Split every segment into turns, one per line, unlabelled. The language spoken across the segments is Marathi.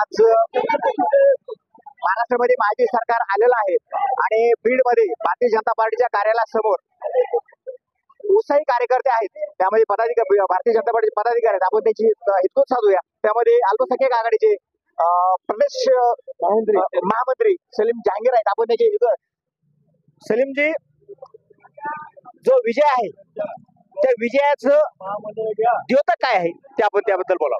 आज महाराष्ट्रामध्ये महायुती सरकार आलेलं आहे आणि बीडमध्ये भारतीय जनता पार्टीच्या कार्यालयासमोर उत्साही कार्यकर्ते आहेत, त्यामध्ये पदाधिकारी भारतीय जनता पार्टीचे पदाधिकारी आहेत. आपण त्याची हितगुज साधूया. त्यामध्ये अल्पसंख्याक आघाडीचे प्रदेश महामंत्री सलीम जहांगीर आहेत. आपण त्याचे सलीमजी, जो विजय आहे त्या विजयाचं द्योतक काय आहे ते आपण त्याबद्दल बोला.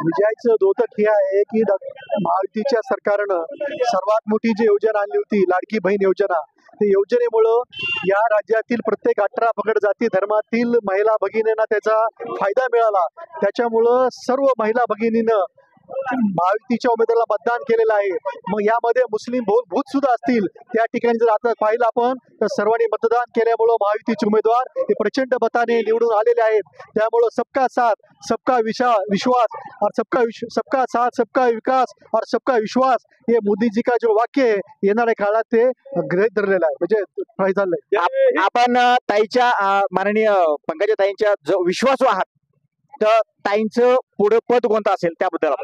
विजयाचं द्योतक हे आहे की महायुतीच्या सरकारनं सर्वात मोठी जी योजना आणली होती लाडकी बहीण योजना, त्या योजनेमुळं या राज्यातील प्रत्येक 18 पगड जाती धर्मातील महिला भगिनींना त्याचा फायदा मिळाला. त्याच्यामुळं सर्व महिला भगिनीनं महायुतीच्या उमेदवाराला मतदान केलेलं आहे. मग यामध्ये मुस्लिम भूत सुद्धा असतील, त्या ठिकाणी जर आता पाहिलं आपण तर सर्वांनी मतदान केल्यामुळं महायुतीचे उमेदवार हे प्रचंड मताने निवडून आलेले आहेत. त्यामुळं सबका साथ सबका विश्वास और सबका साथ सबका विकास और सबका विश्वास हे मोदीजी का जो वाक्य आहे येणाऱ्या काळात ते गृहीत धरलेलं आहे, म्हणजे झालंय.
आपण ताईच्या माननीय पंकजा ताईंच्या जो विश्वासू आहात, तर ताईंचं पुढे पद कोणतं असेल त्याबद्दल.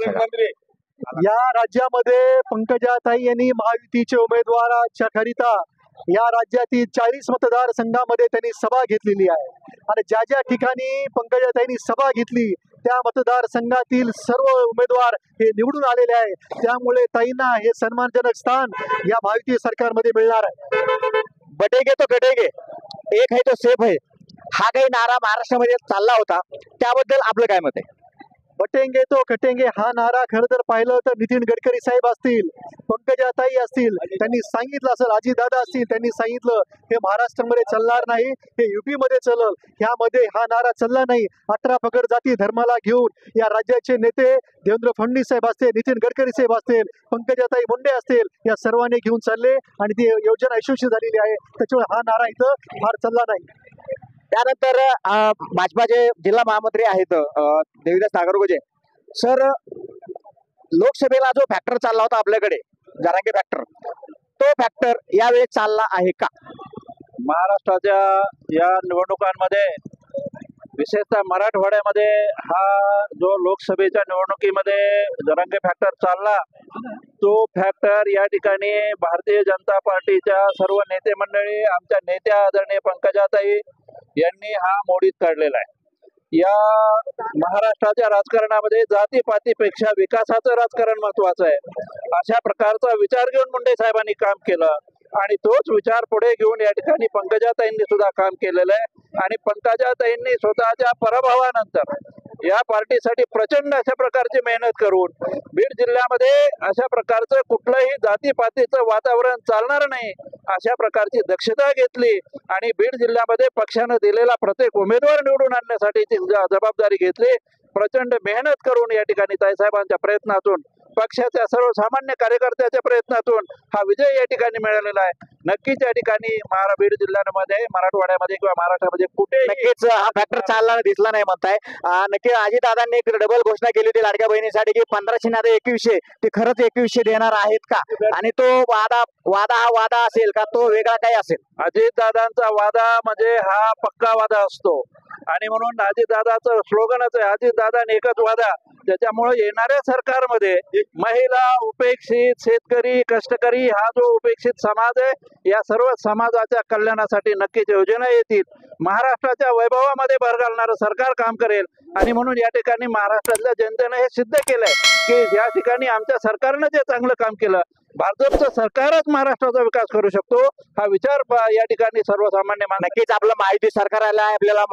या राज्यामध्ये पंकजाताई यांनी महायुतीच्या उमेदवाराच्या करिता या राज्यातील 40 मतदारसंघामध्ये त्यांनी सभा घेतलेली आहे आणि ज्या ज्या ठिकाणी पंकजाताईंनी सभा घेतली त्या मतदारसंघातील सर्व उमेदवार हे निवडून आलेले आहे. त्यामुळे ताईंना हे सन्मानजनक स्थान या महायुती सरकारमध्ये मिळणार आहे.
बटेगे तो कटेगे, एक है तो सेफ है, हा काही नारा महाराष्ट्रामध्ये चालला होता, त्याबद्दल आपलं काय मत आहे?
बटेंगे तो कटेंगे हा नारा खरं तर पाहिलं तर नितीन गडकरी साहेब असतील, पंकजाताई असतील, त्यांनी सांगितलं असेल, अजितदादा असतील, त्यांनी सांगितलं हे महाराष्ट्रामध्ये चालणार नाही, हे युपी मध्ये चालल. ह्यामध्ये हा नारा चालला नाही. 18 पगड जाती धर्माला घेऊन या राज्याचे नेते देवेंद्र फडणवीस साहेब असतील, नितीन गडकरी साहेब असतील, पंकजाताई मुंडे असतील, या सर्वांनी घेऊन चालले आणि ती योजना यशस्वी झालेली आहे. त्याच्यामुळे हा नारा इथं फार चालला नाही.
त्यानंतर भाजपाचे जिल्हा महामंत्री आहेत देवीदास नागरगोजे सर, लोकसभेला जो फॅक्टर चालला होता आपल्याकडे जरांगे फॅक्टर, तो फॅक्टर यावेळी चालला आहे का?
महाराष्ट्राच्या या निवडणुकांमध्ये विशेषतः मराठवाड्यामध्ये हा जो लोकसभेच्या निवडणुकीमध्ये जरांगे फॅक्टर चालला, तो फॅक्टर या ठिकाणी भारतीय जनता पार्टीच्या सर्व नेते मंडळी, आमच्या नेत्या आदरणीय पंकजाताई यांनी हा मोडीत काढलेला आहे. या महाराष्ट्राच्या राजकारणामध्ये जातीपातीपेक्षा विकासाचं राजकारण महत्वाचं आहे. अशा प्रकारचा विचार घेऊन मुंडे साहेबांनी काम केलं आणि तोच विचार पुढे घेऊन या ठिकाणी पंकजाताईंनी सुद्धा काम केलेलं आहे. आणि पंकजाताईंनी स्वतःच्या पराभवानंतर या पार्टीसाठी प्रचंड अशा प्रकारची मेहनत करून बीड जिल्ह्यामध्ये अशा प्रकारचं कुठलंही जातीपातीचं वातावरण चालणार नाही अशा प्रकारची दक्षता घेतली आणि बीड जिल्ह्यामध्ये पक्षानं दिलेला प्रत्येक उमेदवार निवडून आणण्यासाठी जबाबदारी घेतली. प्रचंड मेहनत करून या ठिकाणी ताईसाहेबांच्या प्रयत्नातून, पक्षाच्या सर्वसामान्य कार्यकर्त्याच्या प्रयत्नातून हा विजय या ठिकाणी मिळालेला आहे. नक्कीच या ठिकाणी बीड जिल्ह्यामध्ये, मराठवाड्यामध्ये किंवा महाराष्ट्रामध्ये कुठे
नक्कीच हा फॅक्टर चालला दिसला नाही म्हणताय. नक्की अजितदादांनी एक डबल घोषणा केली होती लाडक्या बहिणीसाठी की 1500 ना 2100, ते खरंच 2100 देणार आहेत का? आणि तो वादा असेल का, तो वेगळा काही असेल?
अजितदादांचा वादा म्हणजे हा पक्का वादा असतो आणि म्हणून अजितदादाचं स्लोगनच आहे अजितदादा एकच वादा. त्याच्यामुळे येणाऱ्या सरकारमध्ये महिला, उपेक्षित, शेतकरी, कष्टकरी हा जो उपेक्षित समाज आहे या सर्व समाजाच्या कल्याणासाठी नक्कीच योजना येतील. महाराष्ट्राच्या वैभवामध्ये भर घालणारं सरकार काम करेल आणि म्हणून या ठिकाणी महाराष्ट्रातल्या जनतेने हे सिद्ध केलंय की या ठिकाणी आमच्या सरकारनं जे चांगलं काम केलं, भाजपचं सरकारच महाराष्ट्राचा विकास करू शकतो हा विचार या ठिकाणी सर्वसामान्य
नक्कीच आपलं महायुती सरकार आलं आहे. आपल्याला